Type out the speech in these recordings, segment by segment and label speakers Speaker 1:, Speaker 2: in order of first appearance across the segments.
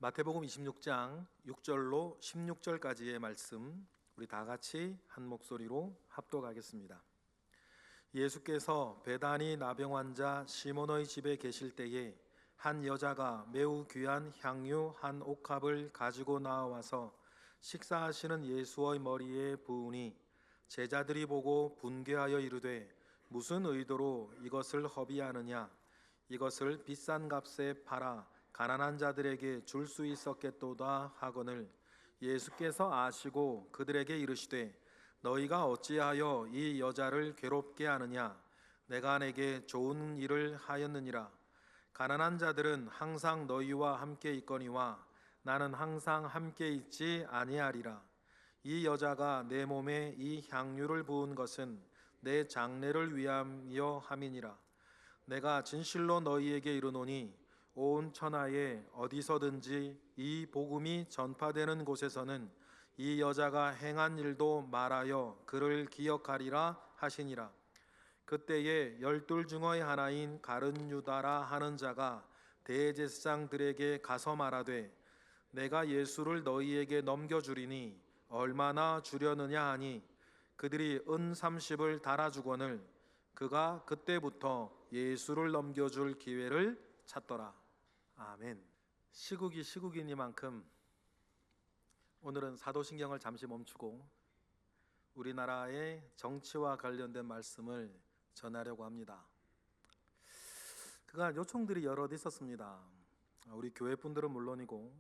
Speaker 1: 마태복음 26장 6절로 16절까지의 말씀 우리 다 같이 한 목소리로 합독하겠습니다. 예수께서 베다니 나병 환자 시몬의 집에 계실 때에 한 여자가 매우 귀한 향유 한 옥합을 가지고 나와서 식사하시는 예수의 머리에 부으니 제자들이 보고 분개하여 이르되 무슨 의도로 이것을 허비하느냐, 이것을 비싼 값에 팔아 가난한 자들에게 줄 수 있었겠도다 하거늘, 예수께서 아시고 그들에게 이르시되 너희가 어찌하여 이 여자를 괴롭게 하느냐, 내가 내게 좋은 일을 하였느니라. 가난한 자들은 항상 너희와 함께 있거니와 나는 항상 함께 있지 아니하리라. 이 여자가 내 몸에 이 향유를 부은 것은 내 장례를 위하여 함이니라. 내가 진실로 너희에게 이르노니 온 천하에 어디서든지 이 복음이 전파되는 곳에서는 이 여자가 행한 일도 말하여 그를 기억하리라 하시니라. 그때에 12 중의 하나인 가룟 유다라 하는 자가 대제사장들에게 가서 말하되 내가 예수를 너희에게 넘겨주리니 얼마나 주려느냐 하니 그들이 은 30을 달아주거늘 그가 그때부터 예수를 넘겨줄 기회를 찾더라. 아멘. 시국이 시국이니만큼 오늘은 사도신경을 잠시 멈추고 우리나라의 정치와 관련된 말씀을 전하려고 합니다. 그간 요청들이 여럿 있었습니다. 우리 교회 분들은 물론이고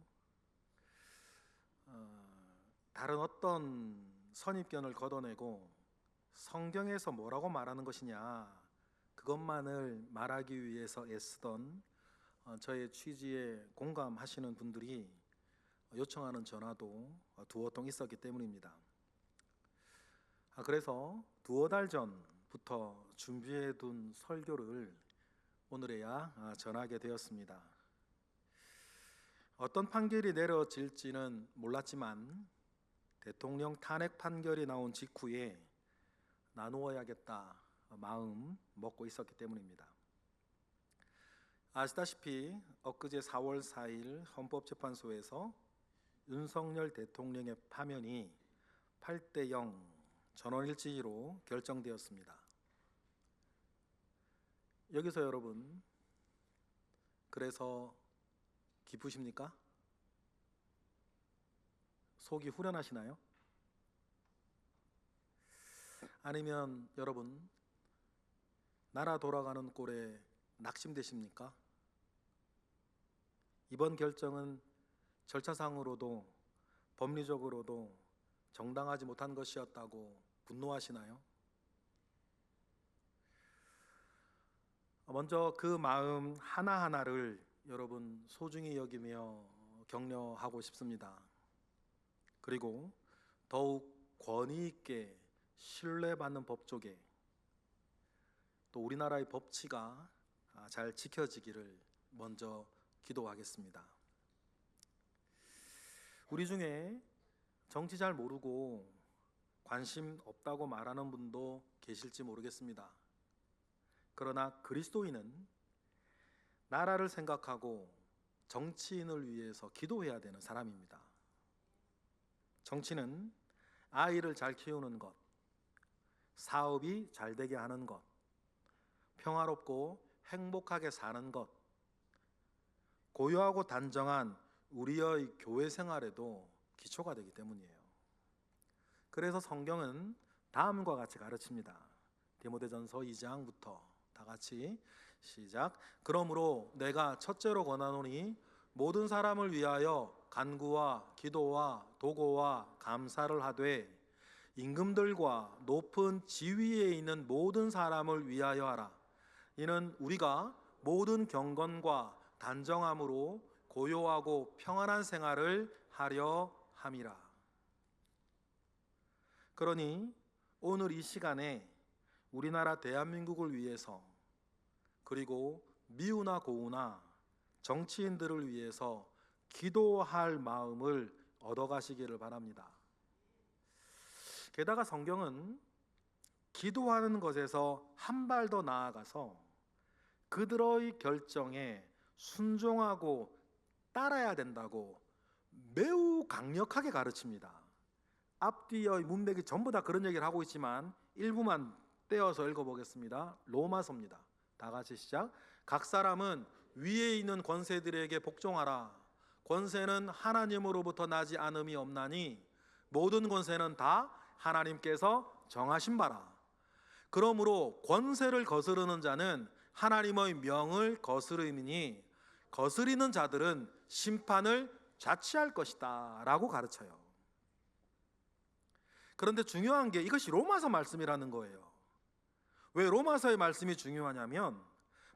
Speaker 1: 다른 어떤 선입견을 걷어내고 성경에서 뭐라고 말하는 것이냐 그것만을 말하기 위해서 애쓰던 저의 취지에 공감하시는 분들이 요청하는 전화도 두어 통 있었기 때문입니다. 그래서 두어 달 전부터 준비해둔 설교를 오늘에야 전하게 되었습니다. 어떤 판결이 내려질지는 몰랐지만 대통령 탄핵 판결이 나온 직후에 나누어야겠다 마음 먹고 있었기 때문입니다. 아시다시피 엊그제 4월 4일 헌법재판소에서 윤석열 대통령의 파면이 8대0 전원일치로 결정되었습니다. 여기서 여러분, 그래서 기쁘십니까? 속이 후련하시나요? 아니면 여러분, 나라 돌아가는 꼴에 낙심되십니까? 이번 결정은 절차상으로도 법리적으로도 정당하지 못한 것이었다고 분노하시나요? 먼저 그 마음 하나하나를 여러분 소중히 여기며 격려하고 싶습니다. 그리고 더욱 권위 있게 신뢰받는 법조계, 또 우리나라의 법치가 잘 지켜지기를 먼저 기도하겠습니다. 우리 중에 정치 잘 모르고 관심 없다고 말하는 분도 계실지 모르겠습니다. 그러나 그리스도인은 나라를 생각하고 정치인을 위해서 기도해야 되는 사람입니다. 정치는 아이를 잘 키우는 것, 사업이 잘 되게 하는 것, 평화롭고 행복하게 사는 것, 고요하고 단정한 우리의 교회 생활에도 기초가 되기 때문이에요. 그래서 성경은 다음과 같이 가르칩니다. 디모데전서 2장부터 다 같이 시작. 그러므로 내가 첫째로 권하노니 모든 사람을 위하여 간구와 기도와 도고와 감사를 하되 임금들과 높은 지위에 있는 모든 사람을 위하여 하라. 이는 우리가 모든 경건과 단정함으로 고요하고 평안한 생활을 하려 함이라. 그러니 오늘 이 시간에 우리나라 대한민국을 위해서, 그리고 미우나 고우나 정치인들을 위해서 기도할 마음을 얻어가시기를 바랍니다. 게다가 성경은 기도하는 것에서 한 발 더 나아가서 그들의 결정에 순종하고 따라야 된다고 매우 강력하게 가르칩니다. 앞뒤의 문맥이 전부 다 그런 얘기를 하고 있지만 일부만 떼어서 읽어보겠습니다. 로마서입니다. 다 같이 시작. 각 사람은 위에 있는 권세들에게 복종하라. 권세는 하나님으로부터 나지 않음이 없나니 모든 권세는 다 하나님께서 정하신 바라. 그러므로 권세를 거스르는 자는 하나님의 명을 거스르니 거스리는 자들은 심판을 자취할 것이다 라고 가르쳐요. 그런데 중요한 게 이것이 로마서 말씀이라는 거예요. 왜 로마서의 말씀이 중요하냐면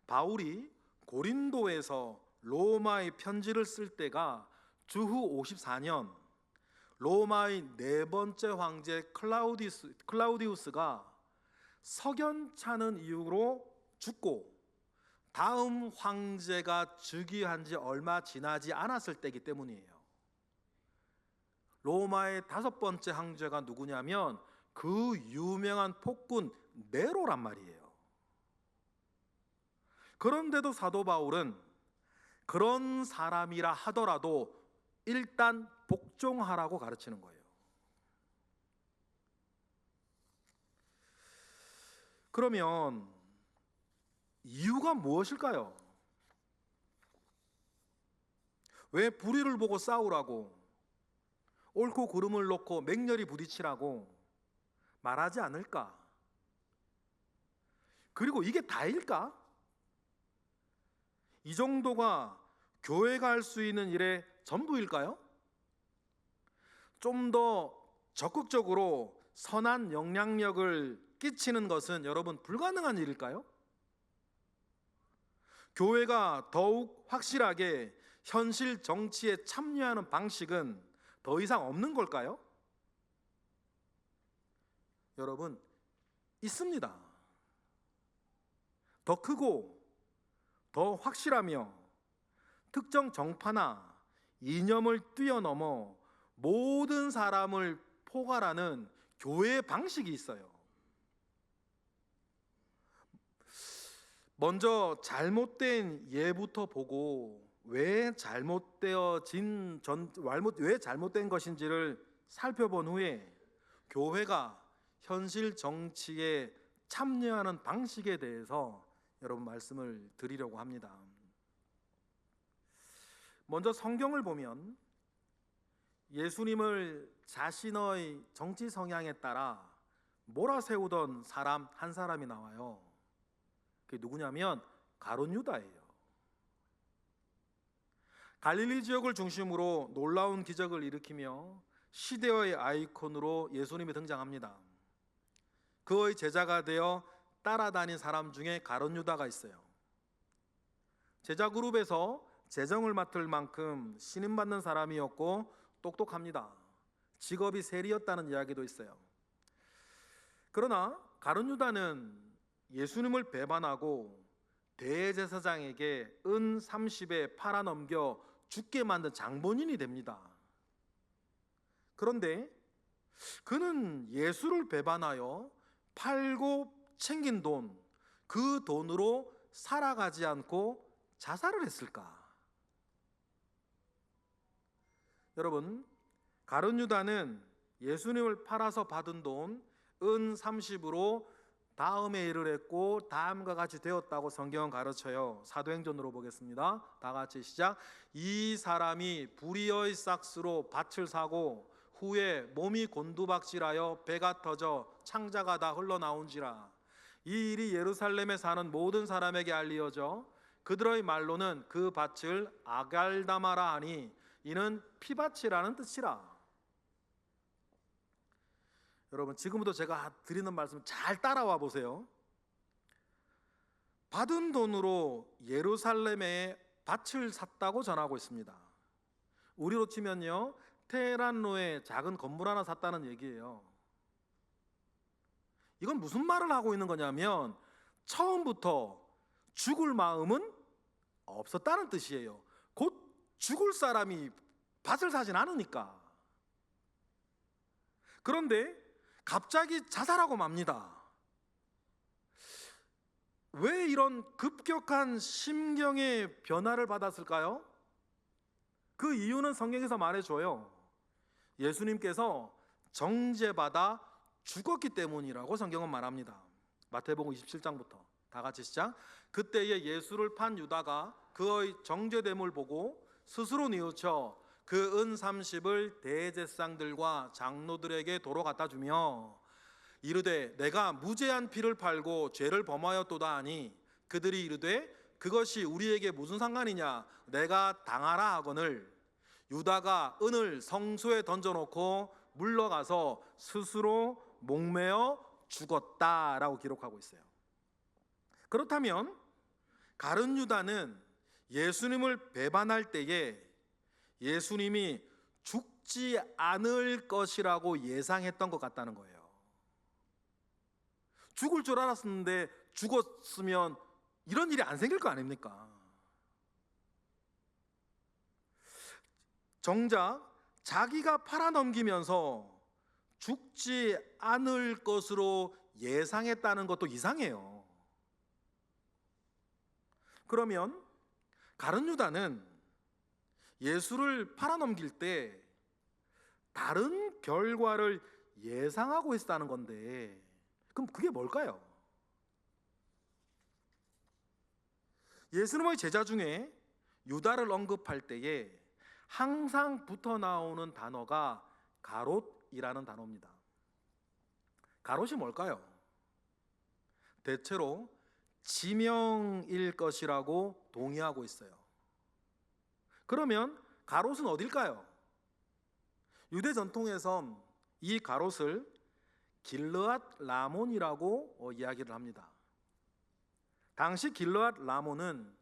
Speaker 1: 바울이 고린도에서 로마의 편지를 쓸 때가 주후 54년 로마의 네 번째 황제 클라우디우스가 석연찮은 이유로 죽고 다음 황제가 즉위한 지 얼마 지나지 않았을 때이기 때문이에요. 로마의 다섯 번째 황제가 누구냐면 그 유명한 폭군 네로란 말이에요. 그런데도 사도 바울은 그런 사람이라 하더라도 일단 복종하라고 가르치는 거예요. 그러면 이유가 무엇일까요? 왜 불의를 보고 싸우라고, 옳고 그름을 놓고 맹렬히 부딪히라고 말하지 않을까? 그리고 이게 다일까? 이 정도가 교회가 할 수 있는 일의 전부일까요? 좀 더 적극적으로 선한 영향력을 끼치는 것은 여러분 불가능한 일일까요? 교회가 더욱 확실하게 현실 정치에 참여하는 방식은 더 이상 없는 걸까요? 여러분, 있습니다. 더 크고 더 확실하며 특정 정파나 이념을 뛰어넘어 모든 사람을 포괄하는 교회의 방식이 있어요. 먼저 잘못된 예부터 보고 왜 잘못된 것인지를 살펴본 후에 교회가 현실 정치에 참여하는 방식에 대해서 여러분 말씀을 드리려고 합니다. 먼저 성경을 보면 예수님을 자신의 정치 성향에 따라 몰아세우던 사람 한 사람이 나와요. 그게 누구냐면 가룟 유다예요. 갈릴리 지역을 중심으로 놀라운 기적을 일으키며 시대의 아이콘으로 예수님이 등장합니다. 그의 제자가 되어 따라다닌 사람 중에 가룟 유다가 있어요. 제자 그룹에서 재정을 맡을 만큼 신임받는 사람이었고 똑똑합니다. 직업이 세리였다는 이야기도 있어요. 그러나 가룟 유다는 예수님을 배반하고 대제사장에게 은 30에 팔아넘겨 죽게 만든 장본인이 됩니다. 그런데 그는 예수를 배반하여 팔고 챙긴 돈, 그 돈으로 살아가지 않고 자살을 했을까? 여러분, 가룟 유다는 예수님을 팔아서 받은 돈 은 30으로 다음에 일을 했고 다음과 같이 되었다고 성경은 가르쳐요. 사도행전으로 보겠습니다. 다 같이 시작. 이 사람이 불의의 싹스로 밭을 사고 후에 몸이 곤두박질하여 배가 터져 창자가 다 흘러나온지라. 이 일이 예루살렘에 사는 모든 사람에게 알리어져 그들의 말로는 그 밭을 아갈다마라 하니 이는 피밭이라는 뜻이라. 여러분, 지금부터 제가 드리는 말씀 잘 따라와 보세요. 받은 돈으로 예루살렘에 밭을 샀다고 전하고 있습니다. 우리로 치면요, 테헤란로에 작은 건물 하나 샀다는 얘기예요. 이건 무슨 말을 하고 있는 거냐면 처음부터 죽을 마음은 없었다는 뜻이에요. 곧 죽을 사람이 밭을 사진 않으니까. 그런데 갑자기 자살하고 맙니다. 왜 이런 급격한 심경의 변화를 받았을까요? 그 이유는 성경에서 말해줘요. 예수님께서 정죄받아 죽었기 때문이라고 성경은 말합니다. 마태복음 27장부터 다 같이 시작. 그때에 예수를 판 유다가 그의 정죄됨을 보고 스스로 뉘우쳐 그 은 30을 대제사장들과 장로들에게 도로 갖다 주며 이르되 내가 무죄한 피를 팔고 죄를 범하였도다 하니 그들이 이르되 그것이 우리에게 무슨 상관이냐 내가 당하라 하거늘 유다가 은을 성소에 던져놓고 물러가서 스스로 목매어 죽었다라고 기록하고 있어요. 그렇다면 가룟 유다는 예수님을 배반할 때에 예수님이 죽지 않을 것이라고 예상했던 것 같다는 거예요. 죽을 줄 알았는데 죽었으면 이런 일이 안 생길 거 아닙니까? 정작 자기가 팔아넘기면서 죽지 않을 것으로 예상했다는 것도 이상해요. 그러면 가룟 유다는 예수를 팔아넘길 때 다른 결과를 예상하고 있었다는 건데 그럼 그게 뭘까요? 예수님의 제자 중에 유다를 언급할 때에 항상 붙어 나오는 단어가 가롯이라는 단어입니다. 가롯이 뭘까요? 대체로 지명일 것이라고 동의하고 있어요. 그러면 가롯은 어딜까요? 유대 전통에선 이 가롯을 길르앗 라몬이라고 이야기를 합니다. 당시 길르앗 라몬은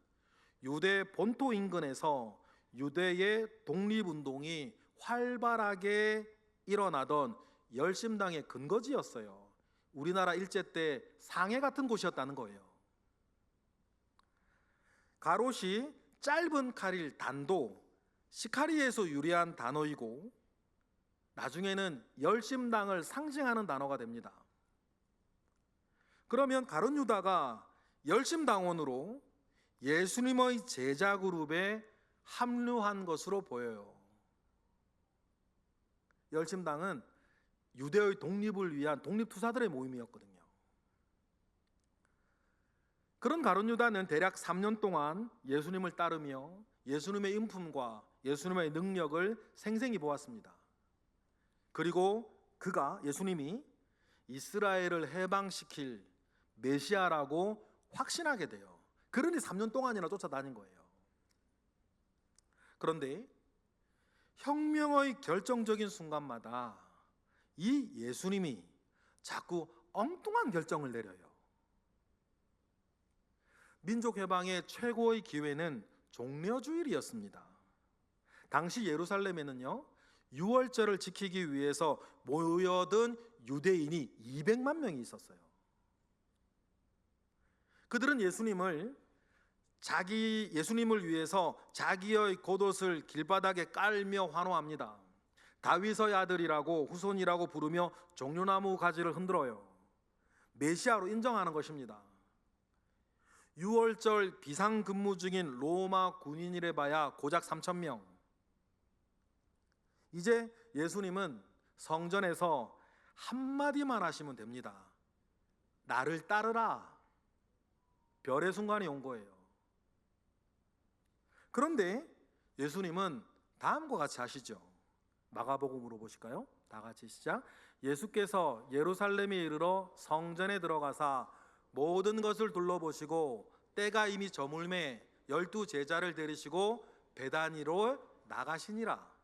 Speaker 1: 유대 본토 인근에서 유대의 독립운동이 활발하게 일어나던 열심당의 근거지였어요. 우리나라 일제 때 상해 같은 곳이었다는 거예요. 가롯이 짧은 칼일 단도, 시카리에서 유래한 단어이고 나중에는 열심당을 상징하는 단어가 됩니다. 그러면 가룟 유다가 열심당원으로 예수님의 제자 그룹에 합류한 것으로 보여요. 열심당은 유대의 독립을 위한 독립투사들의 모임이었거든요. 그런 가룟 유다는 대략 3년 동안 예수님을 따르며 예수님의 인품과 예수님의 능력을 생생히 보았습니다. 그리고 예수님이 이스라엘을 해방시킬 메시아라고 확신하게 돼요. 그러니 3년 동안이나 쫓아다닌 거예요. 그런데 혁명의 결정적인 순간마다 이 예수님이 자꾸 엉뚱한 결정을 내려요. 민족 해방의 최고의 기회는 종려주일이었습니다. 당시 예루살렘에는요 6월절을 지키기 위해서 모여든 유대인이 200만 명이 있었어요. 그들은 예수님을 위해서 자기의 겉옷을 길바닥에 깔며 환호합니다. 다윗의 아들이라고 후손이라고 부르며 종려나무 가지를 흔들어요. 메시아로 인정하는 것입니다. 6월절 비상근무 중인 로마 군인이래 봐야 고작 3,000명. 이제 예수님은 성전에서 한마디만 하시면 됩니다. 나를 따르라. 별의 순간이 온 거예요. 그런데 예수님은 다음과 같이 하시죠. 마가복음으로 보실까요? 다 같이 시작. 예수께서 예루살렘에 이르러 성전에 들어가사 모든 것을 둘러보시고 때가 이미 저물매 12 제자를 데리시고 베다니로 나가시니라.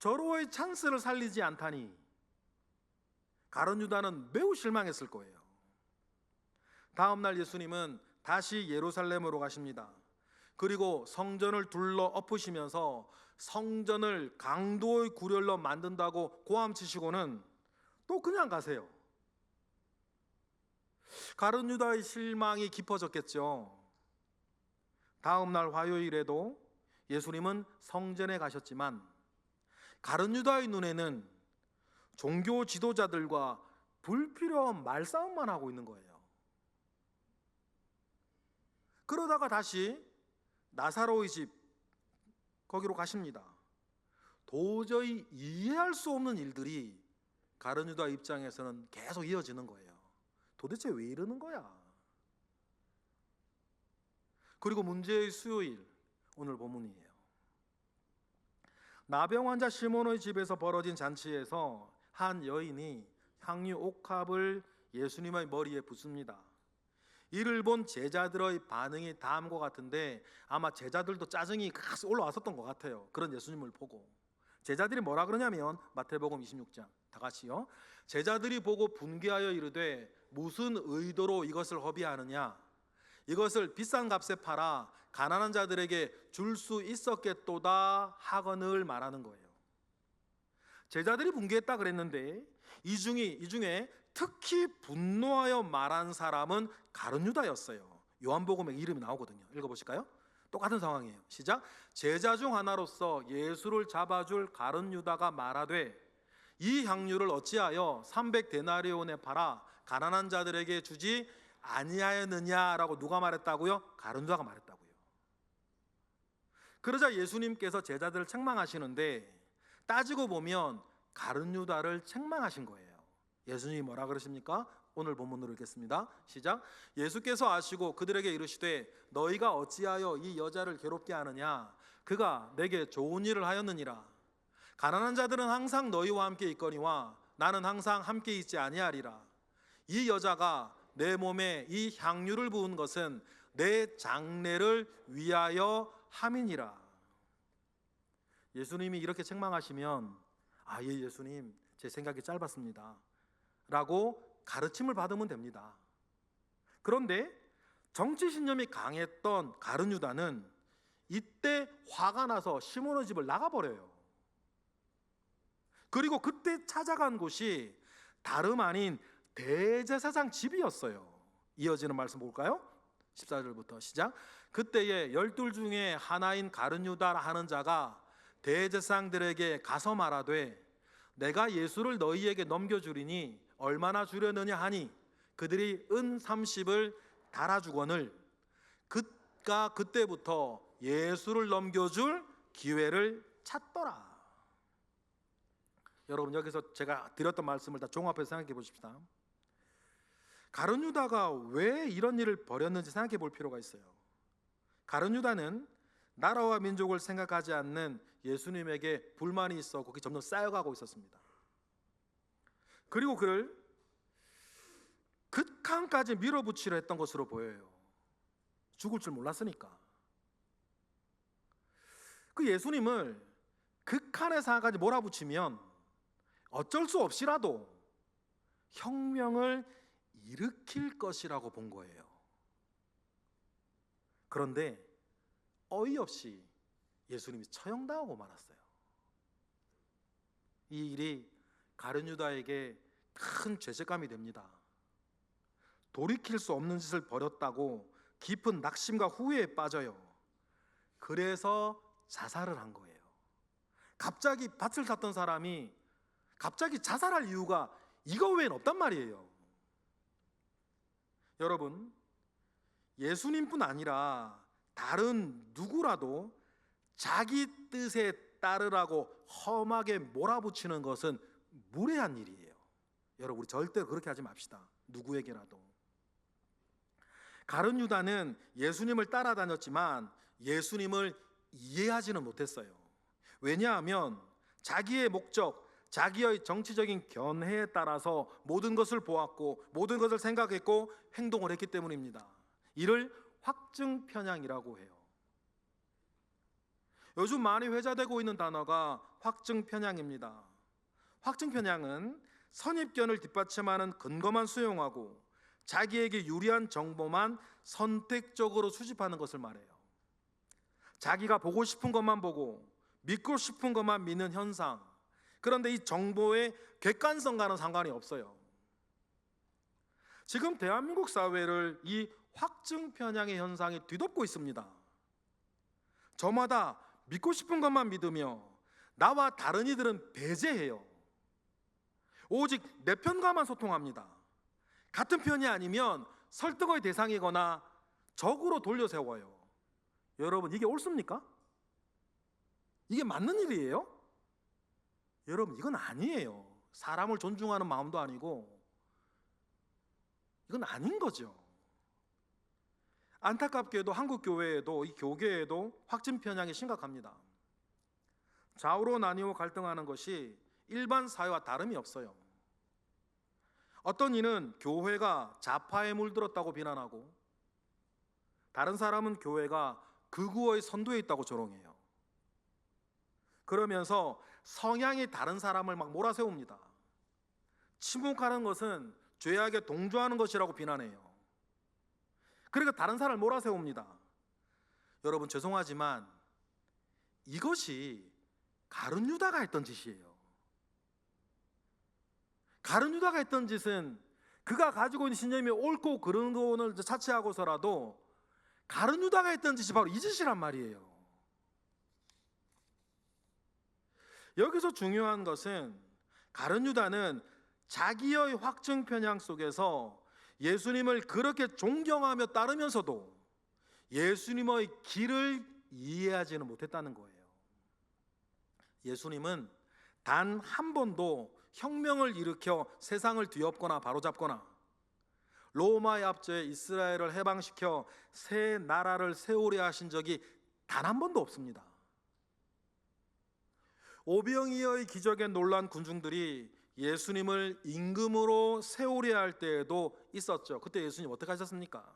Speaker 1: 저로의 찬스를 살리지 않다니 가룟 유다는 매우 실망했을 거예요. 다음 날 예수님은 다시 예루살렘으로 가십니다. 그리고 성전을 둘러 엎으시면서 성전을 강도의 구렬로 만든다고 고함치시고는 또 그냥 가세요. 가룟 유다의 실망이 깊어졌겠죠. 다음 날 화요일에도 예수님은 성전에 가셨지만 가룟 유다의 눈에는 종교 지도자들과 불필요한 말싸움만 하고 있는 거예요. 그러다가 다시 나사로의 집 거기로 가십니다. 도저히 이해할 수 없는 일들이 가룟 유다 입장에서는 계속 이어지는 거예요. 도대체 왜 이러는 거야? 그리고 문제의 수요일, 오늘 본문이에요. 나병 환자 시몬의 집에서 벌어진 잔치에서 한 여인이 향유 옥합을 예수님의 머리에 붓습니다. 이를 본 제자들의 반응이 다음과 같은데 아마 제자들도 짜증이 올라왔었던 것 같아요. 그런 예수님을 보고 제자들이 뭐라 그러냐면 마태복음 26장 다 같이요. 제자들이 보고 분개하여 이르되 무슨 의도로 이것을 허비하느냐? 이것을 비싼 값에 팔아 가난한 자들에게 줄 수 있었겠도다 하거늘 말하는 거예요. 제자들이 분개했다 그랬는데 이 중에 특히 분노하여 말한 사람은 가룟 유다였어요. 요한복음에 이름이 나오거든요. 읽어보실까요? 똑같은 상황이에요. 시작. 제자 중 하나로서 예수를 잡아줄 가룟 유다가 말하되 이 향유를 어찌하여 300데나리온에 팔아 가난한 자들에게 주지 아니하였느냐라고 누가 말했다고요? 가룟 유다가 말했다고요. 그러자 예수님께서 제자들을 책망하시는데 따지고 보면 가룟 유다를 책망하신 거예요. 예수님이 뭐라 그러십니까? 오늘 본문으로 읽겠습니다. 시작. 예수께서 아시고 그들에게 이르시되 너희가 어찌하여 이 여자를 괴롭게 하느냐? 그가 내게 좋은 일을 하였느니라. 가난한 자들은 항상 너희와 함께 있거니와 나는 항상 함께 있지 아니하리라. 이 여자가 내 몸에 이 향유를 부은 것은 내 장례를 위하여 함이니라. 예수님이 이렇게 책망하시면 예 예수님 제 생각이 짧았습니다 라고 가르침을 받으면 됩니다. 그런데 정치신념이 강했던 가룟 유다는 이때 화가 나서 시몬의 집을 나가버려요. 그리고 그때 찾아간 곳이 다름 아닌 대제사장 집이었어요. 이어지는 말씀 볼까요? 14절부터 시작. 그때에 12 중에 하나인 가룟 유다라 하는 자가 대제사장들에게 가서 말하되 내가 예수를 너희에게 넘겨주리니 얼마나 주려느냐 하니 그들이 은 30을 달아주거늘 그가 그때부터 예수를 넘겨줄 기회를 찾더라. 여러분 여기서 제가 드렸던 말씀을 다 종합해서 생각해 보십시다. 가룟 유다가 왜 이런 일을 벌였는지 생각해 볼 필요가 있어요. 가룟 유다는 나라와 민족을 생각하지 않는 예수님에게 불만이 있어 그게 점점 쌓여가고 있었습니다. 그리고 그를 극한까지 밀어붙이려 했던 것으로 보여요. 죽을 줄 몰랐으니까. 그 예수님을 극한의 상황까지 몰아붙이면 어쩔 수 없이라도 혁명을 일으킬 것이라고 본 거예요. 그런데 어이없이 예수님이 처형당하고 말았어요. 이 일이 가룟 유다에게 큰 죄책감이 됩니다. 돌이킬 수 없는 짓을 벌였다고 깊은 낙심과 후회에 빠져요. 그래서 자살을 한 거예요. 갑자기 밭을 샀던 사람이 갑자기 자살할 이유가 이거 외엔 없단 말이에요. 여러분, 예수님뿐 아니라 다른 누구라도 자기 뜻에 따르라고 험하게 몰아붙이는 것은 무례한 일이에요. 여러분, 우리 절대로 그렇게 하지 맙시다. 누구에게라도. 가룟 유다는 예수님을 따라다녔지만 예수님을 이해하지는 못했어요. 왜냐하면 자기의 목적, 자기의 정치적인 견해에 따라서 모든 것을 보았고 모든 것을 생각했고 행동을 했기 때문입니다. 이를 확증 편향이라고 해요. 요즘 많이 회자되고 있는 단어가 확증 편향입니다. 확증 편향은 선입견을 뒷받침하는 근거만 수용하고 자기에게 유리한 정보만 선택적으로 수집하는 것을 말해요. 자기가 보고 싶은 것만 보고 믿고 싶은 것만 믿는 현상. 그런데 이 정보의 객관성과는 상관이 없어요. 지금 대한민국 사회를 이 확증 편향의 현상이 뒤덮고 있습니다. 저마다 믿고 싶은 것만 믿으며 나와 다른 이들은 배제해요. 오직 내 편과만 소통합니다. 같은 편이 아니면 설득의 대상이거나 적으로 돌려 세워요. 여러분, 이게 옳습니까? 이게 맞는 일이에요? 여러분, 이건 아니에요. 사람을 존중하는 마음도 아니고 이건 아닌 거죠. 안타깝게도 한국 교회에도, 이 교계에도 확진 편향이 심각합니다. 좌우로 나뉘어 갈등하는 것이 일반 사회와 다름이 없어요. 어떤 이는 교회가 좌파에 물들었다고 비난하고, 다른 사람은 교회가 극우의 선두에 있다고 조롱해요. 그러면서 성향이 다른 사람을 막 몰아세웁니다. 침묵하는 것은 죄악에 동조하는 것이라고 비난해요. 그러니까 다른 사람을 몰아세웁니다. 여러분, 죄송하지만 이것이 가룟 유다가 했던 짓이에요. 가룟 유다가 했던 짓은 그가 가지고 있는 신념이 옳고 그른 거를 차치하고서라도 가룟 유다가 했던 짓이 바로 이 짓이란 말이에요. 여기서 중요한 것은 가룟 유다는 자기의 확증 편향 속에서 예수님을 그렇게 존경하며 따르면서도 예수님의 길을 이해하지는 못했다는 거예요. 예수님은 단 한 번도 혁명을 일으켜 세상을 뒤엎거나 바로잡거나 로마의 압제에 이스라엘을 해방시켜 새 나라를 세우려 하신 적이 단 한 번도 없습니다. 오병이어의 기적에 놀란 군중들이 예수님을 임금으로 세우려 할 때에도 있었죠. 그때 예수님 어떻게 하셨습니까?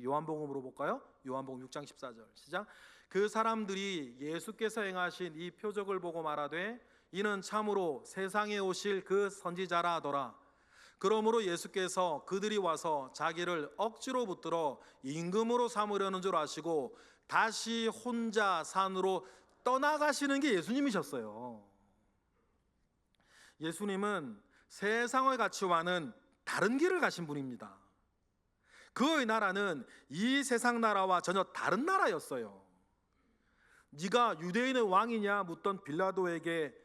Speaker 1: 요한복음으로 볼까요? 요한복음 6장 14절 시작. 그 사람들이 예수께서 행하신 이 표적을 보고 말하되 이는 참으로 세상에 오실 그 선지자라 하더라. 그러므로 예수께서 그들이 와서 자기를 억지로 붙들어 임금으로 삼으려는 줄 아시고 다시 혼자 산으로 떠나가시는 게 예수님이셨어요. 예수님은 세상의 가치와는 다른 길을 가신 분입니다. 그의 나라는 이 세상 나라와 전혀 다른 나라였어요. 네가 유대인의 왕이냐 묻던 빌라도에게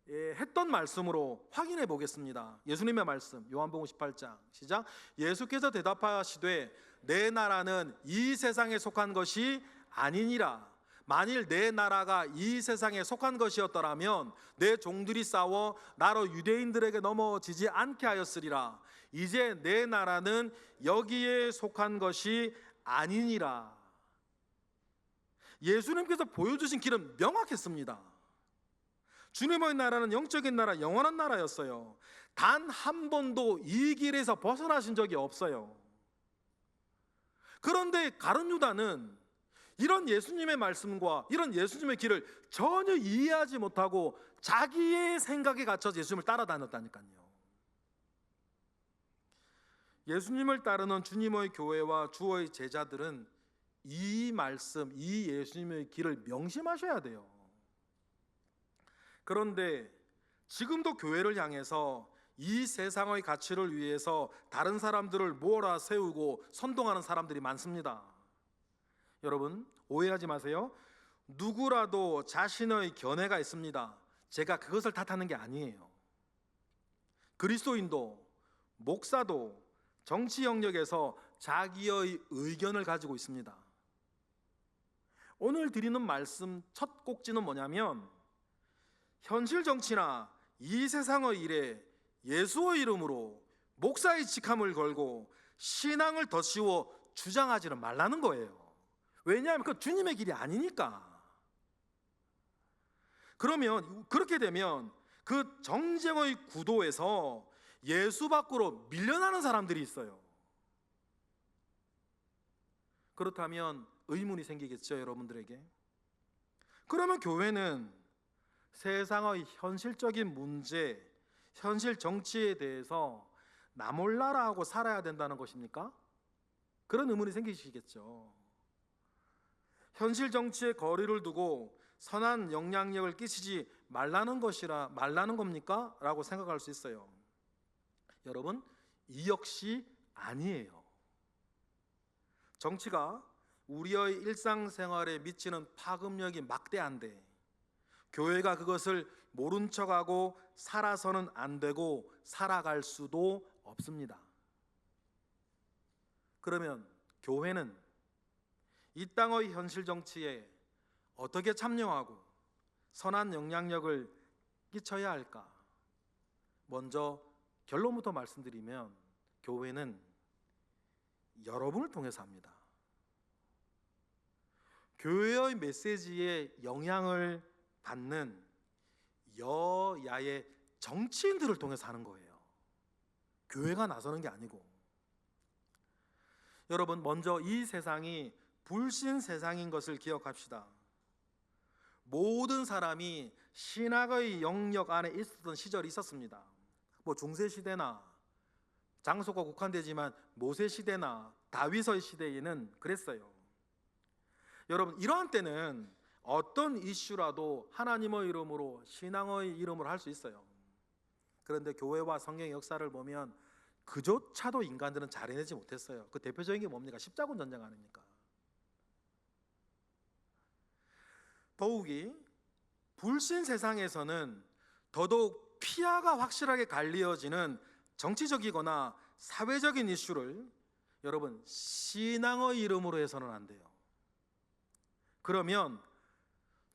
Speaker 1: 했던 말씀으로 확인해 보겠습니다. 예수님의 말씀 요한복음 18장 시작. 예수께서 대답하시되 내 나라는 이 세상에 속한 것이 아니니라. 만일 내 나라가 이 세상에 속한 것이었더라면 내 종들이 싸워 나로 유대인들에게 넘어지지 않게 하였으리라. 이제 내 나라는 여기에 속한 것이 아니니라. 예수님께서 보여주신 길은 명확했습니다. 주님의 나라는 영적인 나라, 영원한 나라였어요. 단 한 번도 이 길에서 벗어나신 적이 없어요. 그런데 가룟 유다는 이런 예수님의 말씀과 이런 예수님의 길을 전혀 이해하지 못하고 자기의 생각에 갇혀서 예수님을 따라다녔다니까요. 예수님을 따르는 주님의 교회와 주의 제자들은 이 말씀, 이 예수님의 길을 명심하셔야 돼요. 그런데 지금도 교회를 향해서 이 세상의 가치를 위해서 다른 사람들을 몰아 세우고 선동하는 사람들이 많습니다. 여러분, 오해하지 마세요. 누구라도 자신의 견해가 있습니다. 제가 그것을 탓하는 게 아니에요. 그리스도인도, 목사도 정치 영역에서 자기의 의견을 가지고 있습니다. 오늘 드리는 말씀 첫 꼭지는 뭐냐면, 현실 정치나 이 세상의 일에 예수의 이름으로 목사의 직함을 걸고 신앙을 덧씌워 주장하지는 말라는 거예요. 왜냐하면 그 주님의 길이 아니니까. 그러면 그렇게 되면 그 정쟁의 구도에서 예수 밖으로 밀려나는 사람들이 있어요. 그렇다면 의문이 생기겠죠, 여러분들에게. 그러면 교회는 세상의 현실적인 문제, 현실 정치에 대해서 나 몰라라 하고 살아야 된다는 것입니까? 그런 의문이 생기시겠죠. 현실 정치에 거리를 두고 선한 영향력을 끼치지 말라는 겁니까? 라고 생각할 수 있어요. 여러분, 이 역시 아니에요. 정치가 우리의 일상생활에 미치는 파급력이 막대한데 교회가 그것을 모른 척하고 살아서는 안 되고 살아갈 수도 없습니다. 그러면 교회는 이 땅의 현실 정치에 어떻게 참여하고 선한 영향력을 끼쳐야 할까? 먼저 결론부터 말씀드리면 교회는 여러분을 통해서 합니다. 교회의 메시지에 영향을 받는 여야의 정치인들을 통해서 하는 거예요. 교회가 나서는 게 아니고. 여러분, 먼저 이 세상이 불신 세상인 것을 기억합시다. 모든 사람이 신학의 영역 안에 있었던 시절이 있었습니다. 중세 시대나 장소가 국한되지만 모세 시대나 다윗의 시대에는 그랬어요. 여러분, 이러한 때는 어떤 이슈라도 하나님의 이름으로, 신앙의 이름으로 할 수 있어요. 그런데 교회와 성경의 역사를 보면 그조차도 인간들은 잘 해내지 못했어요. 그 대표적인 게 뭡니까? 십자군 전쟁 아닙니까? 더욱이 불신 세상에서는 더더욱 피아가 확실하게 갈리어지는 정치적이거나 사회적인 이슈를 여러분 신앙의 이름으로 해서는 안 돼요. 그러면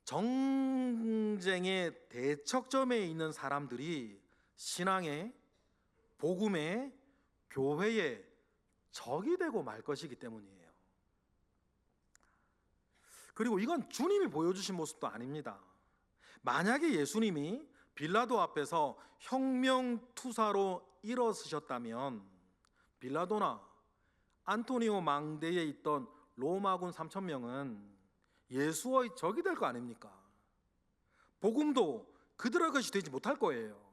Speaker 1: 정쟁의 대척점에 있는 사람들이 신앙에, 복음에, 교회에 적이 되고 말 것이기 때문이에요. 그리고 이건 주님이 보여주신 모습도 아닙니다. 만약에 예수님이 빌라도 앞에서 혁명투사로 일어서셨다면 빌라도나 안토니오 망대에 있던 로마군 3,000명은 예수의 적이 될 거 아닙니까? 복음도 그들의 것이 되지 못할 거예요.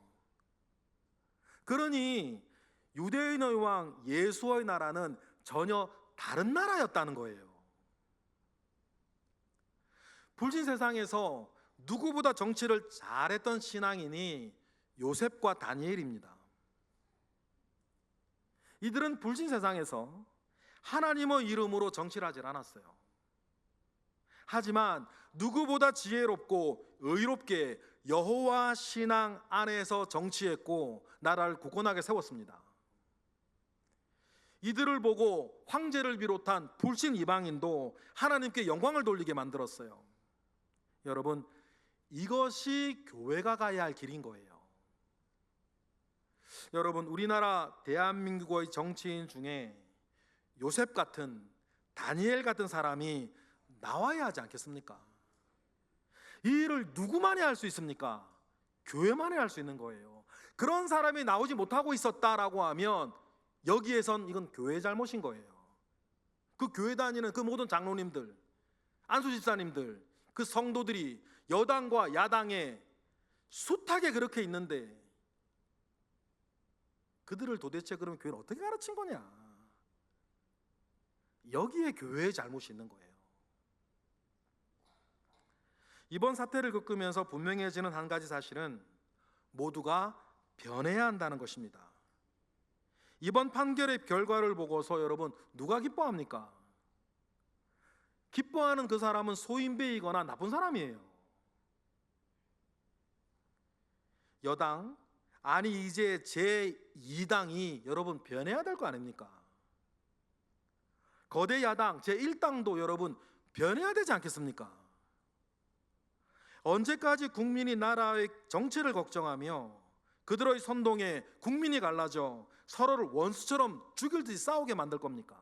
Speaker 1: 그러니 유대인의 왕 예수의 나라는 전혀 다른 나라였다는 거예요. 불신 세상에서 누구보다 정치를 잘했던 신앙인이 요셉과 다니엘입니다. 이들은 불신 세상에서 하나님의 이름으로 정치를 하질 않았어요. 하지만 누구보다 지혜롭고 의롭게 여호와 신앙 안에서 정치했고 나라를 굳건하게 세웠습니다. 이들을 보고 황제를 비롯한 불신 이방인도 하나님께 영광을 돌리게 만들었어요. 여러분, 이것이 교회가 가야 할 길인 거예요. 여러분, 우리나라 대한민국의 정치인 중에 요셉 같은, 다니엘 같은 사람이 나와야 하지 않겠습니까? 이 일을 누구만이 할 수 있습니까? 교회만이 할 수 있는 거예요. 그런 사람이 나오지 못하고 있었다라고 하면 여기에선 이건 교회의 잘못인 거예요. 그 교회 다니는 그 모든 장로님들, 안수 집사님들, 그 성도들이 여당과 야당에 숱하게 그렇게 있는데 그들을 도대체 그러면 교회는 어떻게 가르친 거냐? 여기에 교회의 잘못이 있는 거예요. 이번 사태를 겪으면서 분명해지는 한 가지 사실은 모두가 변해야 한다는 것입니다. 이번 판결의 결과를 보고서 여러분 누가 기뻐합니까? 기뻐하는 그 사람은 소인배이거나 나쁜 사람이에요. 여당, 아니 이제 제2당이 여러분 변해야 될 거 아닙니까? 거대 야당 제1당도 여러분 변해야 되지 않겠습니까? 언제까지 국민이 나라의 정체를 걱정하며 그들의 선동에 국민이 갈라져 서로를 원수처럼 죽일 듯이 싸우게 만들 겁니까?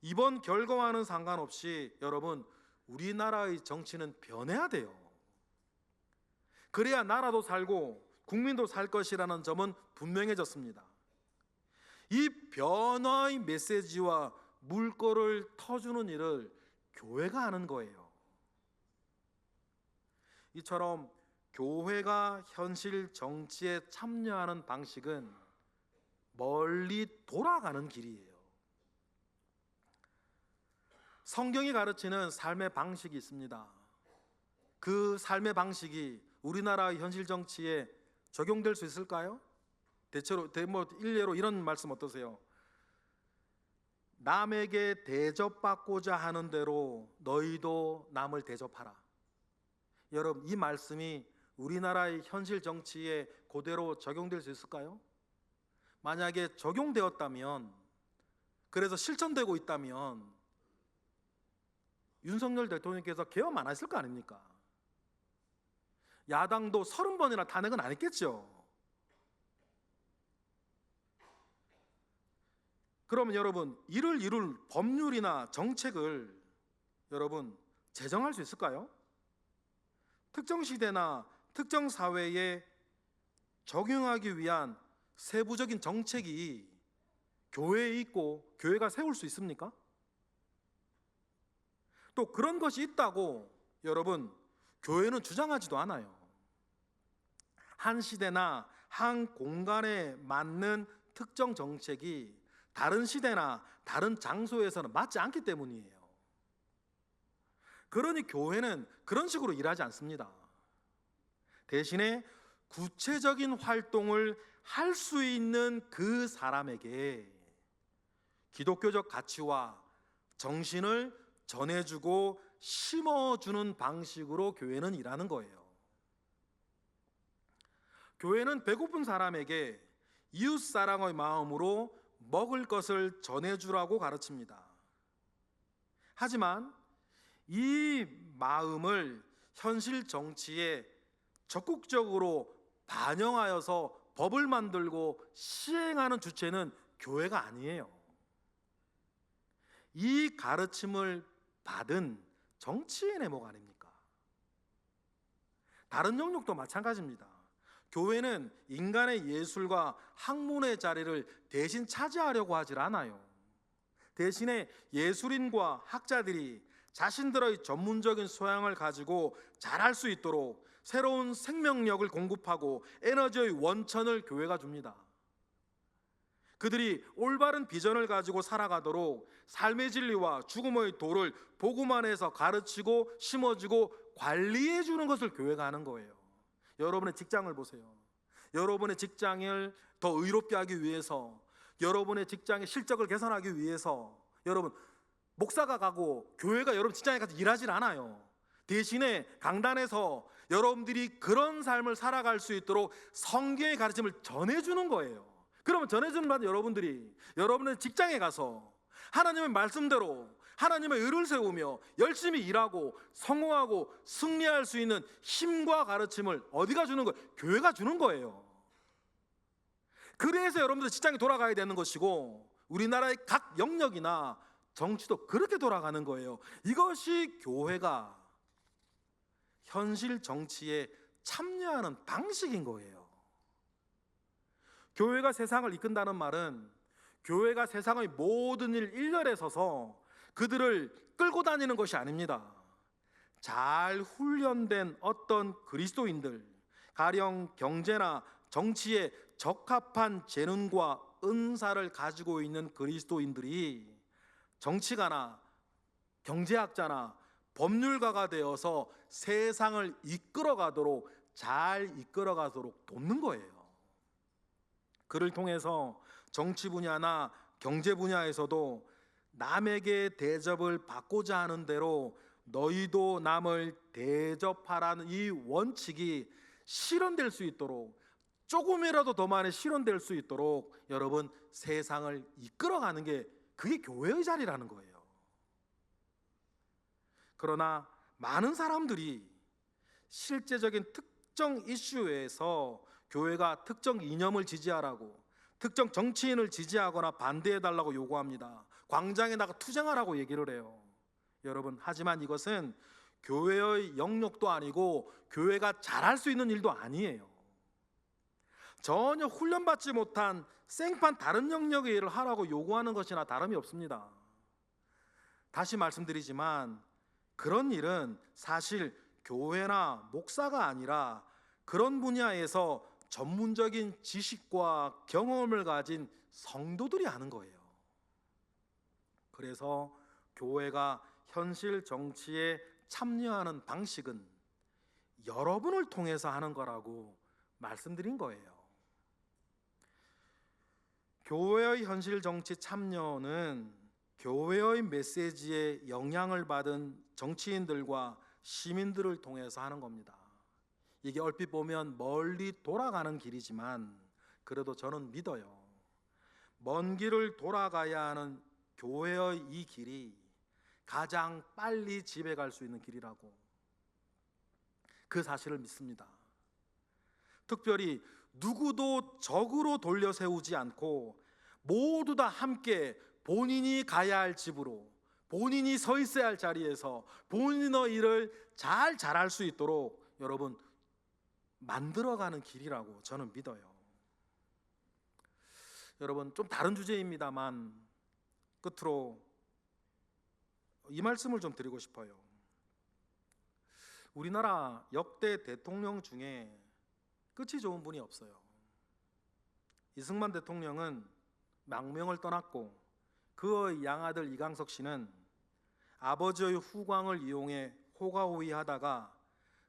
Speaker 1: 이번 결과와는 상관없이 여러분 우리나라의 정치는 변해야 돼요. 그래야 나라도 살고 국민도 살 것이라는 점은 분명해졌습니다. 이 변화의 메시지와 물꼬를 터주는 일을 교회가 하는 거예요. 이처럼 교회가 현실 정치에 참여하는 방식은 멀리 돌아가는 길이에요. 성경이 가르치는 삶의 방식이 있습니다. 그 삶의 방식이 우리나라 현실 정치에 적용될 수 있을까요? 일례로 이런 말씀 어떠세요? 남에게 대접받고자 하는 대로 너희도 남을 대접하라. 여러분, 이 말씀이 우리나라의 현실 정치에 그대로 적용될 수 있을까요? 만약에 적용되었다면, 그래서 실천되고 있다면 윤석열 대통령께서 개엄 안 했을 거 아닙니까? 야당도 30번이나 탄핵은 안 했겠죠. 그러면 여러분, 이를 이룰 법률이나 정책을 여러분 제정할 수 있을까요? 특정 시대나 특정 사회에 적용하기 위한 세부적인 정책이 교회에 있고 교회가 세울 수 있습니까? 또 그런 것이 있다고 여러분 교회는 주장하지도 않아요. 한 시대나 한 공간에 맞는 특정 정책이 다른 시대나 다른 장소에서는 맞지 않기 때문이에요. 그러니 교회는 그런 식으로 일하지 않습니다. 대신에 구체적인 활동을 할 수 있는 그 사람에게 기독교적 가치와 정신을 전해주고 심어주는 방식으로 교회는 일하는 거예요. 교회는 배고픈 사람에게 이웃사랑의 마음으로 먹을 것을 전해주라고 가르칩니다. 하지만 이 마음을 현실 정치에 적극적으로 반영하여서 법을 만들고 시행하는 주체는 교회가 아니에요. 이 가르침을 받은 정치인의 목 아닙니까? 다른 영역도 마찬가지입니다. 교회는 인간의 예술과 학문의 자리를 대신 차지하려고 하질 않아요. 대신에 예술인과 학자들이 자신들의 전문적인 소양을 가지고 잘할 수 있도록 새로운 생명력을 공급하고 에너지의 원천을 교회가 줍니다. 그들이 올바른 비전을 가지고 살아가도록 삶의 진리와 죽음의 도를 복음 안에서 가르치고 심어주고 관리해 주는 것을 교회가 하는 거예요. 여러분의 직장을 보세요. 여러분의 직장을 더 의롭게 하기 위해서, 여러분의 직장의 실적을 개선하기 위해서 여러분 목사가 가고 교회가 여러분 직장에 가서 일하질 않아요. 대신에 강단에서 여러분들이 그런 삶을 살아갈 수 있도록 성경의 가르침을 전해주는 거예요. 그러면 전해주는 바는 여러분들이 여러분의 직장에 가서 하나님의 말씀대로 하나님의 의를 세우며 열심히 일하고 성공하고 승리할 수 있는 힘과 가르침을 어디가 주는 거예요? 교회가 주는 거예요. 그래서 여러분들 직장에 돌아가야 되는 것이고 우리나라의 각 영역이나 정치도 그렇게 돌아가는 거예요. 이것이 교회가 현실 정치에 참여하는 방식인 거예요. 교회가 세상을 이끈다는 말은 교회가 세상의 모든 일 일렬에 서서 그들을 끌고 다니는 것이 아닙니다. 잘 훈련된 어떤 그리스도인들, 가령 경제나 정치에 적합한 재능과 은사를 가지고 있는 그리스도인들이 정치가나 경제학자나 법률가가 되어서 세상을 이끌어가도록 잘 이끌어가도록 돕는 거예요. 그를 통해서 정치 분야나 경제 분야에서도 남에게 대접을 받고자 하는 대로 너희도 남을 대접하라는 이 원칙이 실현될 수 있도록, 조금이라도 더 많이 실현될 수 있도록 여러분 세상을 이끌어가는 게 그게 교회의 자리라는 거예요. 그러나 많은 사람들이 실제적인 특정 이슈에서 교회가 특정 이념을 지지하라고, 특정 정치인을 지지하거나 반대해달라고 요구합니다. 광장에 나가 투쟁하라고 얘기를 해요. 여러분, 하지만 이것은 교회의 영역도 아니고 교회가 잘할 수 있는 일도 아니에요. 전혀 훈련받지 못한 생판 다른 영역의 일을 하라고 요구하는 것이나 다름이 없습니다. 다시 말씀드리지만 그런 일은 사실 교회나 목사가 아니라 그런 분야에서 전문적인 지식과 경험을 가진 성도들이 하는 거예요. 그래서 교회가 현실 정치에 참여하는 방식은 여러분을 통해서 하는 거라고 말씀드린 거예요. 교회의 현실 정치 참여는 교회의 메시지에 영향을 받은 정치인들과 시민들을 통해서 하는 겁니다. 이게 얼핏 보면 멀리 돌아가는 길이지만 그래도 저는 믿어요. 먼 길을 돌아가야 하는 교회의 이 길이 가장 빨리 집에 갈 수 있는 길이라고, 그 사실을 믿습니다. 특별히 누구도 적으로 돌려 세우지 않고 모두 다 함께 본인이 가야 할 집으로, 본인이 서 있어야 할 자리에서 본인의 일을 잘 잘할 수 있도록 여러분 만들어가는 길이라고 저는 믿어요. 여러분, 좀 다른 주제입니다만 끝으로 이 말씀을 좀 드리고 싶어요. 우리나라 역대 대통령 중에 끝이 좋은 분이 없어요. 이승만 대통령은 망명을 떠났고 그의 양아들 이강석 씨는 아버지의 후광을 이용해 호가호위하다가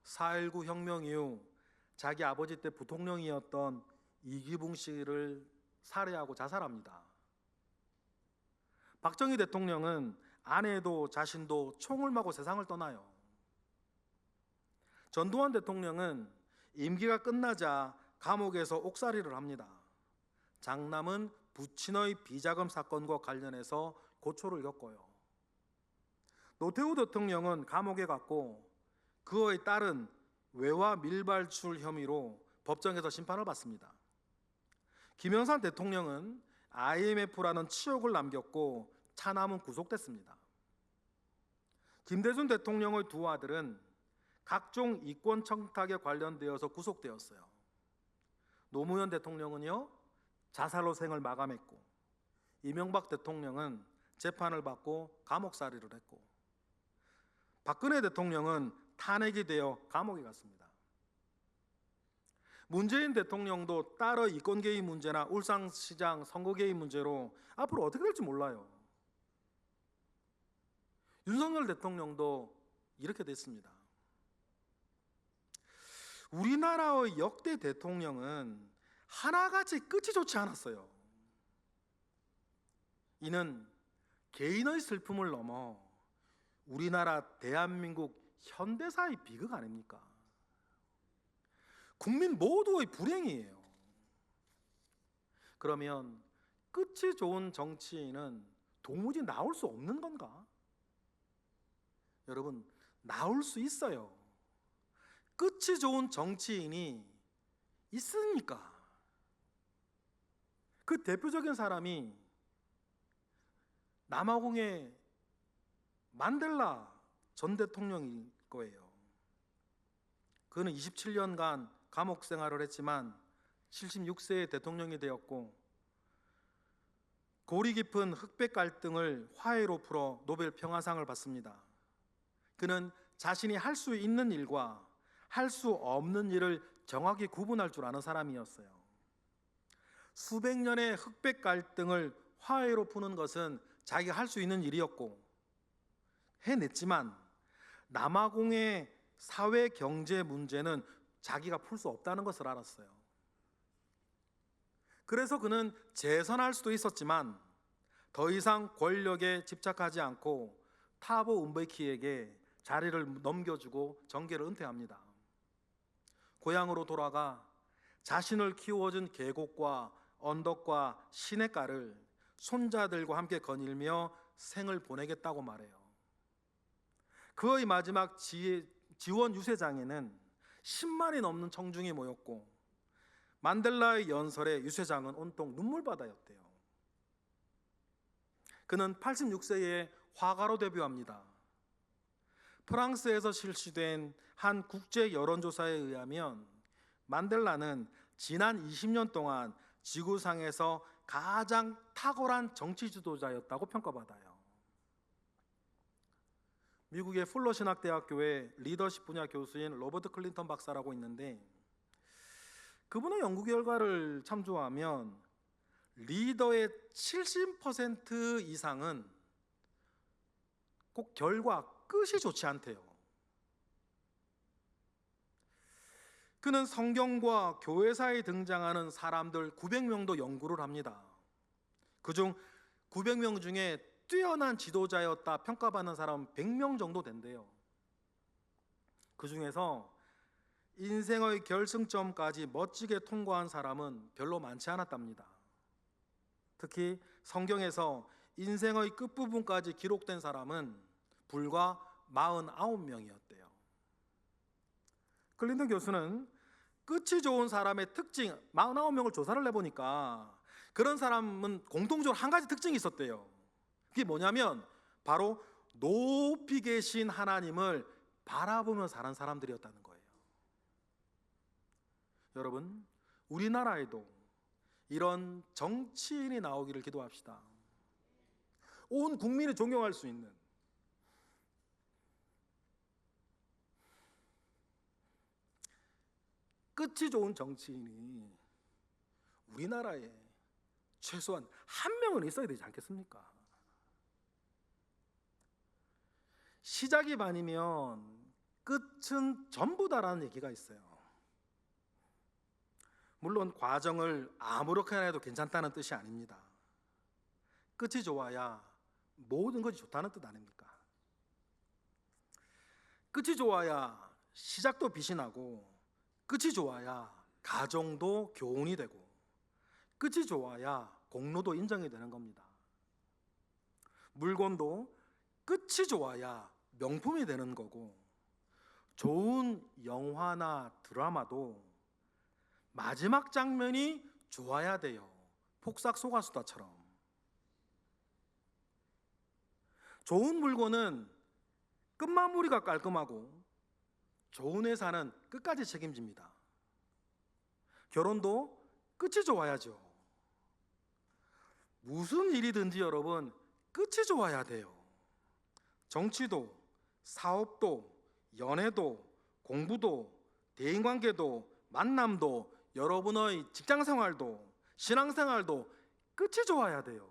Speaker 1: 4.19 혁명 이후 자기 아버지 때 부통령이었던 이기붕 씨를 살해하고 자살합니다. 박정희 대통령은 아내도 자신도 총을 맞고 세상을 떠나요. 전두환 대통령은 임기가 끝나자 감옥에서 옥살이를 합니다. 장남은 부친의 비자금 사건과 관련해서 고초를 겪어요. 노태우 대통령은 감옥에 갔고 그의 딸은 외화 밀발출 혐의로 법정에서 심판을 받습니다. 김영삼 대통령은 IMF라는 치욕을 남겼고 차남은 구속됐습니다. 김대중 대통령의 두 아들은 각종 이권 청탁에 관련되어서 구속되었어요. 노무현 대통령은요, 자살로 생을 마감했고, 이명박 대통령은 재판을 받고 감옥살이를 했고, 박근혜 대통령은 탄핵이 되어 감옥에 갔습니다. 문재인 대통령도 딸의 이권 개입 문제나 울산시장 선거 개입 문제로 앞으로 어떻게 될지 몰라요. 윤석열 대통령도 이렇게 됐습니다. 우리나라의 역대 대통령은 하나같이 끝이 좋지 않았어요. 이는 개인의 슬픔을 넘어 우리나라 대한민국 현대사의 비극 아닙니까? 국민 모두의 불행이에요. 그러면 끝이 좋은 정치인은 도무지 나올 수 없는 건가? 여러분, 나올 수 있어요. 끝이 좋은 정치인이 있습니까? 그 대표적인 사람이 남아공의 만델라 전 대통령일 거예요. 그는 27년간 감옥 생활을 했지만 76세에 대통령이 되었고 고리 깊은 흑백 갈등을 화해로 풀어 노벨 평화상을 받습니다. 그는 자신이 할 수 있는 일과 할 수 없는 일을 정확히 구분할 줄 아는 사람이었어요. 수백 년의 흑백 갈등을 화해로 푸는 것은 자기가 할 수 있는 일이었고 해냈지만 남아공의 사회 경제 문제는 자기가 풀 수 없다는 것을 알았어요. 그래서 그는 재선할 수도 있었지만 더 이상 권력에 집착하지 않고 타보 은베키에게 자리를 넘겨주고 정계를 은퇴합니다. 고향으로 돌아가 자신을 키워준 계곡과 언덕과 시냇가를 손자들과 함께 거닐며 생을 보내겠다고 말해요. 그의 마지막 지원 유세장에는 10만이 넘는 청중이 모였고 만델라의 연설에 유세장은 온통 눈물바다였대요. 그는 86세에 화가로 데뷔합니다. 프랑스에서 실시된 한 국제 여론조사에 의하면 만델라는 지난 20년 동안 지구상에서 가장 탁월한 정치 지도자였다고 평가받아요. 미국의 풀러신학대학교의 리더십 분야 교수인 로버트 클린턴 박사라고 있는데 그분의 연구 결과를 참조하면 리더의 70% 이상은 꼭 결과 끝이 좋지 않대요. 그는 성경과 교회사에 등장하는 사람들 900명도 연구를 합니다. 그중 900명 중에 뛰어난 지도자였다 평가받는 사람은 100명 정도 된대요. 그 중에서 인생의 결승점까지 멋지게 통과한 사람은 별로 많지 않았답니다. 특히 성경에서 인생의 끝부분까지 기록된 사람은 불과 49명이었대요. 클린턴 교수는 끝이 좋은 사람의 특징 49명을 조사를 해보니까 그런 사람은 공통적으로 한 가지 특징이 있었대요. 그게 뭐냐면 바로 높이 계신 하나님을 바라보며 사는 사람들이었다는 거예요. 여러분, 우리나라에도 이런 정치인이 나오기를 기도합시다. 온 국민이 존경할 수 있는, 끝이 좋은 정치인이 우리나라에 최소한 한 명은 있어야 되지 않겠습니까? 시작이 반이면 끝은 전부다라는 얘기가 있어요. 물론 과정을 아무렇게나 해도 괜찮다는 뜻이 아닙니다. 끝이 좋아야 모든 것이 좋다는 뜻 아닙니까? 끝이 좋아야 시작도 빛이 나고, 끝이 좋아야 가정도 교훈이 되고, 끝이 좋아야 공로도 인정이 되는 겁니다. 물건도 끝이 좋아야 명품이 되는 거고, 좋은 영화나 드라마도 마지막 장면이 좋아야 돼요. 폭삭 속았수다처럼. 좋은 물건은 끝마무리가 깔끔하고, 좋은 회사는 끝까지 책임집니다. 결혼도 끝이 좋아야죠. 무슨 일이든지 여러분 끝이 좋아야 돼요. 정치도, 사업도, 연애도, 공부도, 대인관계도, 만남도, 여러분의 직장생활도, 신앙생활도 끝이 좋아야 돼요.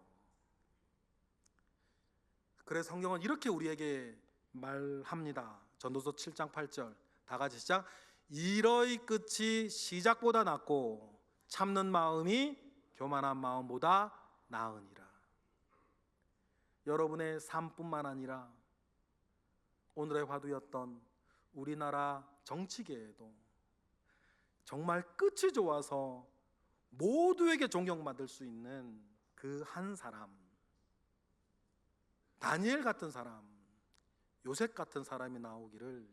Speaker 1: 그래서 성경은 이렇게 우리에게 말합니다. 전도서 7장 8절 다 같이 시작. 이러이 끝이 시작보다 낫고 참는 마음이 교만한 마음보다 나으니라. 여러분의 삶뿐만 아니라 오늘의 화두였던 우리나라 정치계에도 정말 끝이 좋아서 모두에게 존경받을 수 있는 그 한 사람, 다니엘 같은 사람, 요셉 같은 사람이 나오기를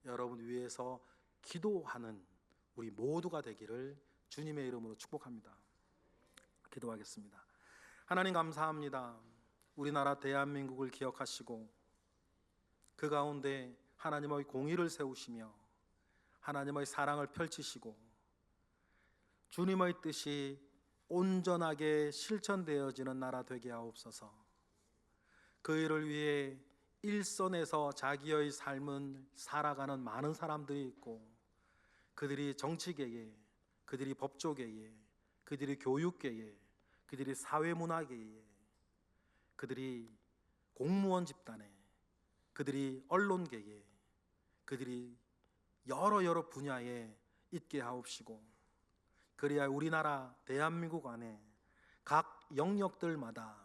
Speaker 1: 여러분 위해서 기도하는 우리 모두가 되기를 주님의 이름으로 축복합니다. 기도하겠습니다. 하나님 감사합니다. 우리나라 대한민국을 기억하시고 그 가운데 하나님의 공의를 세우시며 하나님의 사랑을 펼치시고 주님의 뜻이 온전하게 실천되어지는 나라 되게 하옵소서. 그 일을 위해 일선에서 자기의 삶을 살아가는 많은 사람들이 있고, 그들이 정치계에, 그들이 법조계에, 그들이 교육계에, 그들이 사회문화계에, 그들이 공무원 집단에, 그들이 언론계에, 그들이 여러 분야에 있게 하옵시고, 그래야 우리나라 대한민국 안에 각 영역들마다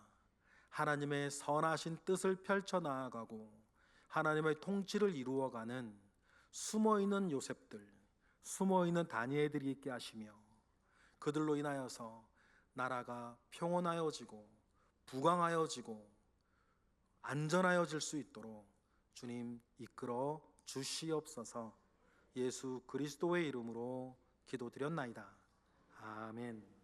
Speaker 1: 하나님의 선하신 뜻을 펼쳐나가고 하나님의 통치를 이루어가는 숨어있는 요셉들, 숨어있는 다니엘들이 있게 하시며 그들로 인하여서 나라가 평온하여지고 부강하여지고 안전하여질 수 있도록 주님 이끌어 주시옵소서. 예수 그리스도의 이름으로 기도드렸나이다. 아멘.